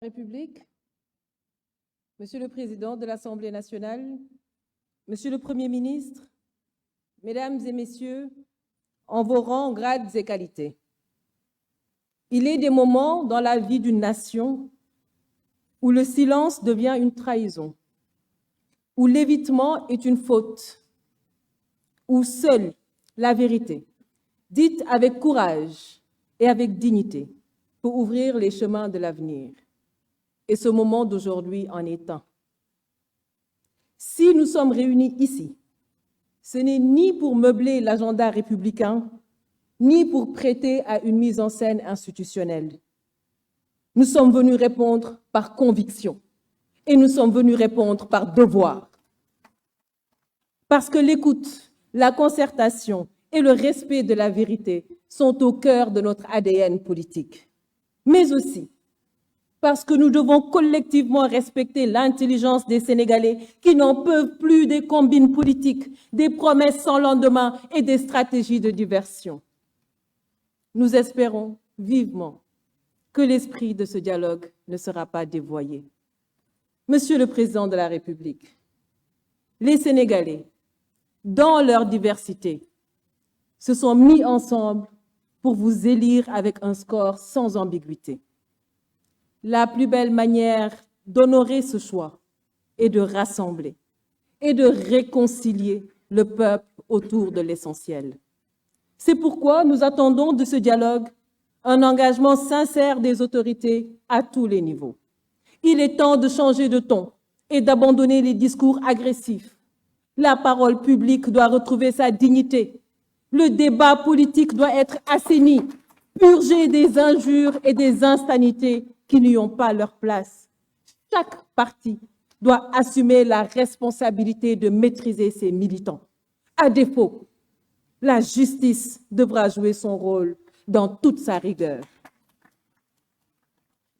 République, Monsieur le Président de l'Assemblée nationale, Monsieur le Premier ministre, Mesdames et Messieurs, en vos rangs, grades et qualités. Il est des moments dans la vie d'une nation où le silence devient une trahison, où l'évitement est une faute, où seule la vérité, dite avec courage et avec dignité, peut ouvrir les chemins de l'avenir. Et ce moment d'aujourd'hui en est un. Si nous sommes réunis ici, ce n'est ni pour meubler l'agenda républicain, ni pour prêter à une mise en scène institutionnelle. Nous sommes venus répondre par conviction et nous sommes venus répondre par devoir. Parce que l'écoute, la concertation et le respect de la vérité sont au cœur de notre ADN politique. Mais aussi parce que nous devons collectivement respecter l'intelligence des Sénégalais qui n'en peuvent plus des combines politiques, des promesses sans lendemain et des stratégies de diversion. Nous espérons vivement que l'esprit de ce dialogue ne sera pas dévoyé. Monsieur le Président de la République, les Sénégalais, dans leur diversité, se sont mis ensemble pour vous élire avec un score sans ambiguïté. La plus belle manière d'honorer ce choix est de rassembler et de réconcilier le peuple autour de l'essentiel. C'est pourquoi nous attendons de ce dialogue un engagement sincère des autorités à tous les niveaux. Il est temps de changer de ton et d'abandonner les discours agressifs. La parole publique doit retrouver sa dignité. Le débat politique doit être assaini, purgé des injures et des insanités qui n'y ont pas leur place. Chaque parti doit assumer la responsabilité de maîtriser ses militants. À défaut, la justice devra jouer son rôle dans toute sa rigueur.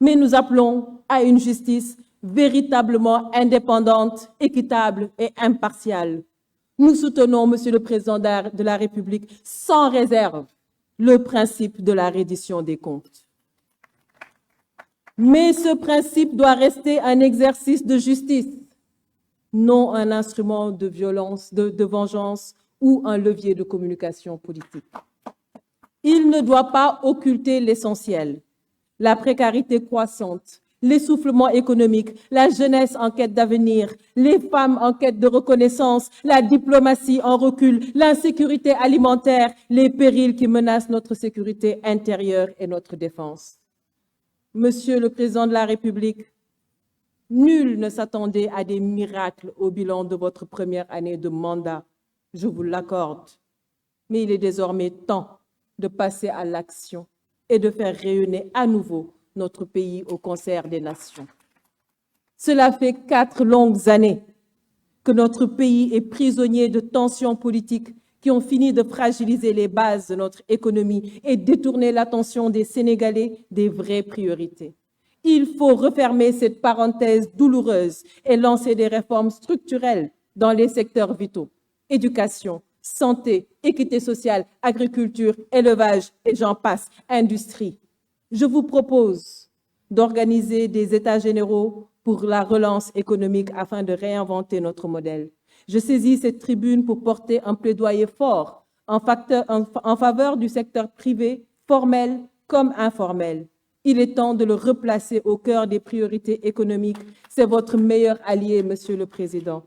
Mais nous appelons à une justice véritablement indépendante, équitable et impartiale. Nous soutenons, Monsieur le Président de la République, sans réserve, le principe de la reddition des comptes. Mais ce principe doit rester un exercice de justice, non un instrument de violence, de vengeance ou un levier de communication politique. Il ne doit pas occulter l'essentiel, la précarité croissante, l'essoufflement économique, la jeunesse en quête d'avenir, les femmes en quête de reconnaissance, la diplomatie en recul, l'insécurité alimentaire, les périls qui menacent notre sécurité intérieure et notre défense. Monsieur le Président de la République, nul ne s'attendait à des miracles au bilan de votre première année de mandat, je vous l'accorde. Mais il est désormais temps de passer à l'action et de faire rayonner à nouveau notre pays au concert des nations. Cela fait 4 longues années que notre pays est prisonnier de tensions politiques qui ont fini de fragiliser les bases de notre économie et détourner l'attention des Sénégalais des vraies priorités. Il faut refermer cette parenthèse douloureuse et lancer des réformes structurelles dans les secteurs vitaux, éducation, santé, équité sociale, agriculture, élevage et j'en passe, industrie. Je vous propose d'organiser des états généraux pour la relance économique afin de réinventer notre modèle. Je saisis cette tribune pour porter un plaidoyer fort en faveur du secteur privé, formel comme informel. Il est temps de le replacer au cœur des priorités économiques. C'est votre meilleur allié, Monsieur le Président.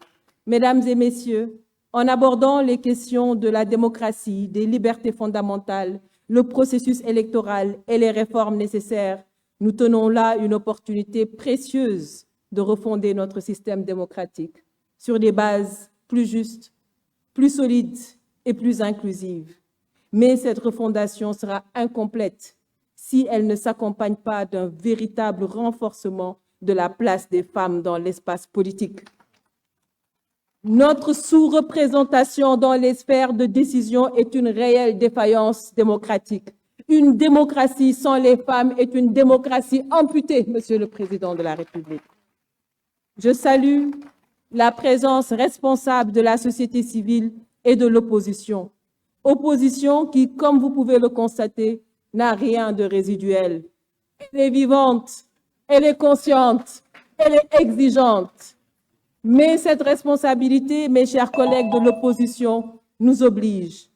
Mesdames et Messieurs, en abordant les questions de la démocratie, des libertés fondamentales, le processus électoral et les réformes nécessaires, nous tenons là une opportunité précieuse de refonder notre système démocratique sur des bases plus justes, plus solides et plus inclusives. Mais cette refondation sera incomplète si elle ne s'accompagne pas d'un véritable renforcement de la place des femmes dans l'espace politique. Notre sous-représentation dans les sphères de décision est une réelle défaillance démocratique. Une démocratie sans les femmes est une démocratie amputée, Monsieur le Président de la République. Je salue la présence responsable de la société civile et de l'opposition. Opposition qui, comme vous pouvez le constater, n'a rien de résiduel. Elle est vivante, Elle est consciente, elle est exigeante. Mais cette responsabilité, mes chers collègues de l'opposition, nous oblige.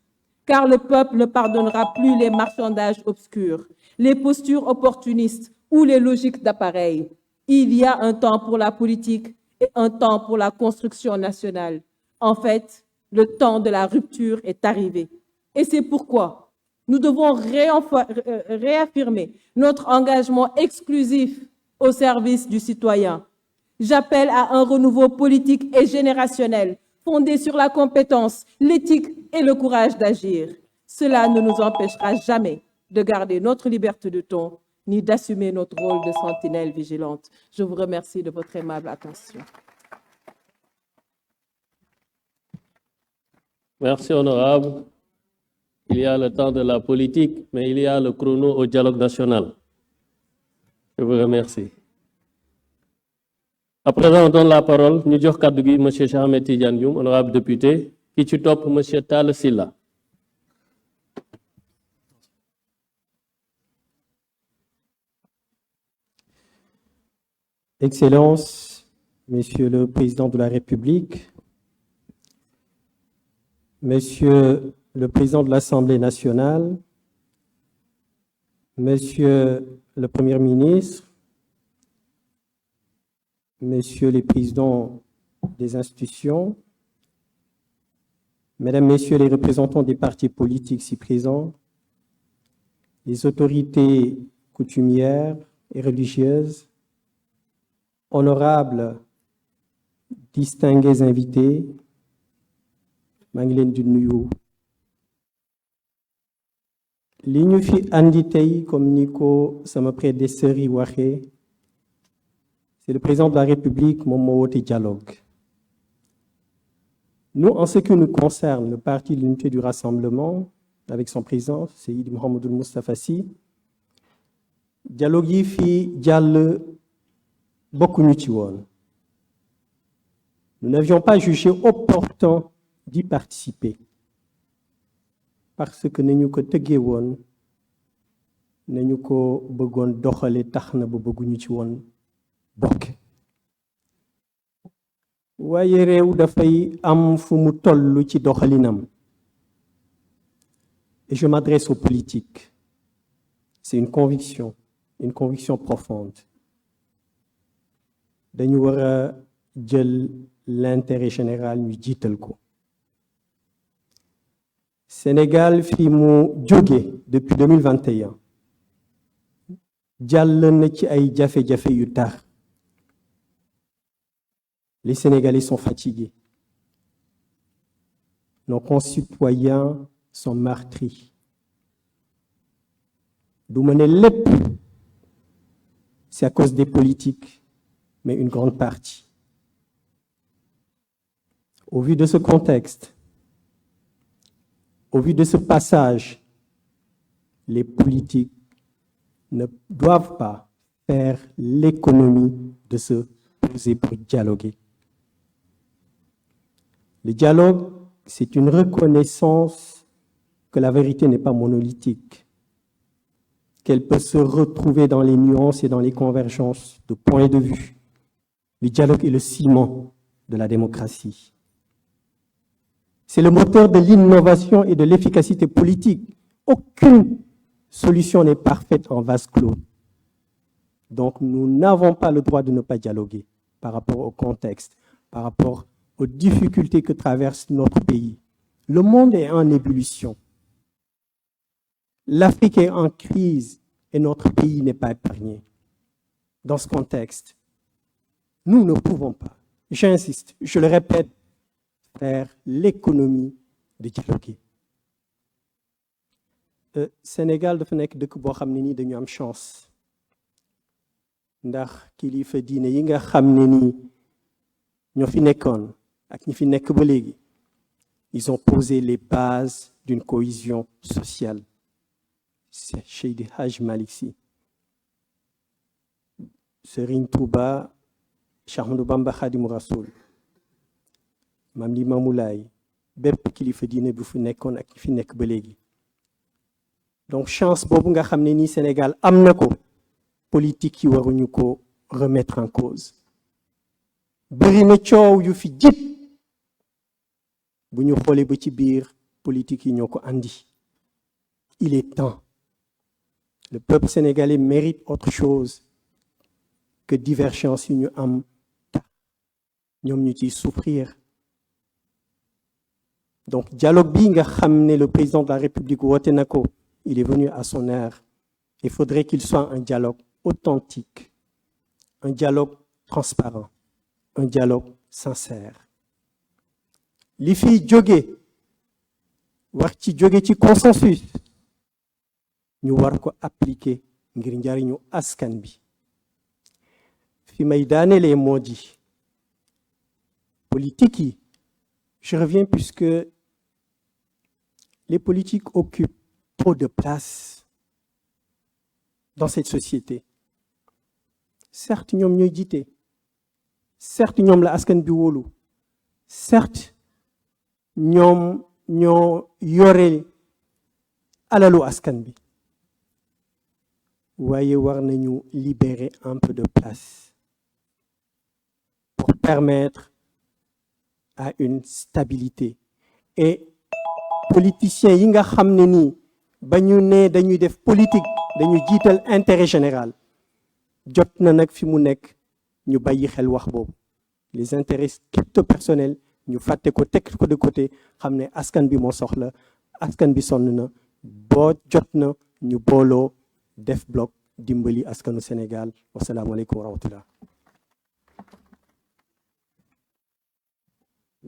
Car le peuple ne pardonnera plus les marchandages obscurs, les postures opportunistes ou les logiques d'appareil. Il y a un temps pour la politique et un temps pour la construction nationale. En fait, le temps de la rupture est arrivé. Et c'est pourquoi nous devons réaffirmer notre engagement exclusif au service du citoyen. J'appelle à un renouveau politique et générationnel, fondé sur la compétence, l'éthique et le courage d'agir. Cela ne nous empêchera jamais de garder notre liberté de ton, ni d'assumer notre rôle de sentinelle vigilante. Je vous remercie de votre aimable attention. Merci, honorable. Il y a le temps de la politique, mais il y a le chrono au dialogue national. Je vous remercie. À présent, on donne la parole. Nous avons M. Ahmed Tidiane Youm, honorable député, qui est top M. Tal Silla. Excellences, Monsieur le Président de la République, Monsieur le Président de l'Assemblée nationale, Monsieur le Premier ministre, Messieurs les présidents des institutions, Mesdames, Messieurs les représentants des partis politiques ici présents, les autorités coutumières et religieuses, honorables, distingués invités, maa ngi leen di nuyu. Li ñu fi andi tey comme ni ko sama prédécesseur yi waxee, c'est le président de la République moom moo woote dialogue. Nous, en ce qui nous concerne, le parti de l'unité du rassemblement, avec son président, Seydi Mouhamadou Moustapha Sy, dialogue yi fi jàll bokkuñu ci woon. Nous n'avions pas jugé opportun d'y participer parce que nañu ko tëggee woon nañu ko bëggoon doxale tax na ba bëgguñu ci woon bokk. waaye réew dafay am fu mu toll ci doxalinam. Et je m'adresse aux politiques. C'est une conviction profonde. Dañu war a jël l'intérêt général ñu jiital ko. Sénégal fi mu jóge depuis 2021 jàll na ci ay jafe-jafe yu tar. Les Sénégalais sont fatigués. Nos concitoyens sont meurtris. Du ma ne lépp, c'est à cause des politiques, mais une grande partie. Au vu de ce contexte, au vu de ce passage, les politiques ne doivent pas faire l'économie de se poser pour dialoguer. Le dialogue, c'est une reconnaissance que la vérité n'est pas monolithique, qu'elle peut se retrouver dans les nuances et dans les convergences de points de vue. Le dialogue est le ciment de la démocratie. C'est le moteur de l'innovation et de l'efficacité politique. Aucune solution n'est parfaite en vase clos. Donc nous n'avons pas le droit de ne pas dialoguer par rapport au contexte, par rapport aux difficultés que traverse notre pays. Le monde est en ébullition. L'Afrique est en crise et notre pays n'est pas épargné. Dans ce contexte, nous ne pouvons pas, j'insiste, je le répète, faire l'économie de dialoguer. Sénégal dafa nekk dëkk boo xam ne nii dañu am chance ndax kilifa diine yi nga xam ne nii ñoo fi nekkoon ak ñi fi nekk ba léegi, ils ont posé les bases d'une cohésion sociale. C'est Seydi Hadj Malick Sy, Serigne Touba, Cheikh Ahmadou Bamba Khadimou Rassoul, Mame Limamou Laye, bépp kilifa diine bu fi nekkoon ak ñi fi nekk ba léegi. Donc chance boobu nga xam ne nii Sénégal am na ko, politique yi waruñu ko remettre en cause. Bari na coow yu fi jip bu ñu xoolee ba ci biir politique yi ñoo ko andi. Il est temps. Le peuple sénégalais mérite autre chose que divergence yu ñu am ñoom ñu ciy souffrir. Donc dialogue bi nga xam ne le président de la République woote na ko, il est venu à son heure. Il faudrait qu'il soit un dialogue authentique, un dialogue transparent, un dialogue sincère. Li fi jóge war ci jóge ci consensus ñu war ko appliquer ngir njariñu askan bi. Fi may daanelee moo di politique yi, je reviens puisque les politiques occupent trop de place dans cette société. Certes, ñoom ñooy jiite. Certes, ñoom la askan bi wóolu. Certes, ñoom ñoo yore alalu askan bi. Waaye war nañu libérer un peu de place pour permettre à une stabilité. Et politiciens yi nga xam ne nii ba ñu ne dañuy def politique dañuy jiital intérêt général jot na nag fi mu nekk ñu bàyyi xel wax boobu. Les intérêts crypto-personnels ñu fàtte ko teg ko de côté xam ne askan bi moo soxla askan bi sonn na boo jot na ñu booloo def bloc dimbali askanu Sénégal. Wasalaamualeykum wa rahmatullah.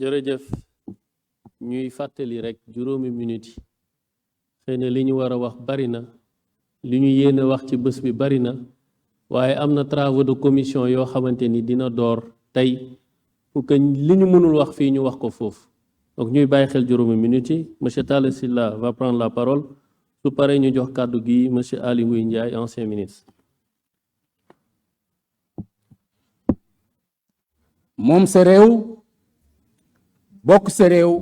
jërëjëf ñuy fàttali rek juróomi minute yi xëy na li ñu war a wax bari na li ñu yéene wax ci bés bi bari na waaye am na travaux de commission yoo xamante ni dina door tey pour que li ñu mënul wax fii ñu wax ko foofu. Donc ñuy bàyyi xel juróomi minute yi. Monsieur Talla Sylla va prendre la parole su paree ñu jox kàddu gi monsieur Aly Ngouille Ndiaye, ancien ministre. moom sa réew bokk sa réew